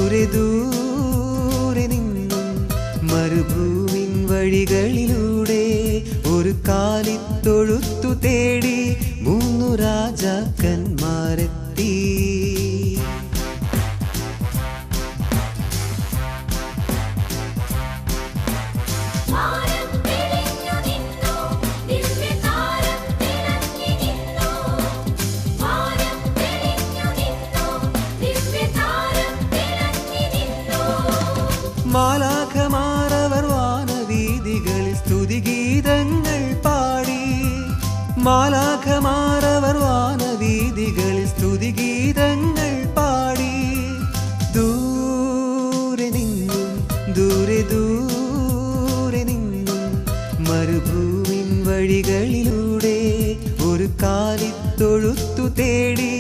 ദൂരെ ദൂരെ നിന്നും മരുഭൂമിൻ വഴികളിലൂടെ ഒരു കാലിത്തൊഴുത്തു തേടി 3 രാജാക്കന്മാരെത്തി. മാലാഖമാരവർ വാനവീഥികളിൽ സ്തുതിഗീതങ്ങൾ പാടി. മാലാഖമാരവർ വാനവീഥികളിൽ സ്തുതിഗീതങ്ങൾ പാടി. ദൂരെ നിന്നും ദൂരെ ദൂരെ നിന്നും മരുഭൂമിൻ വഴികളിലൂടെ ഒരു കാലിത്തൊഴുത്തു തേടി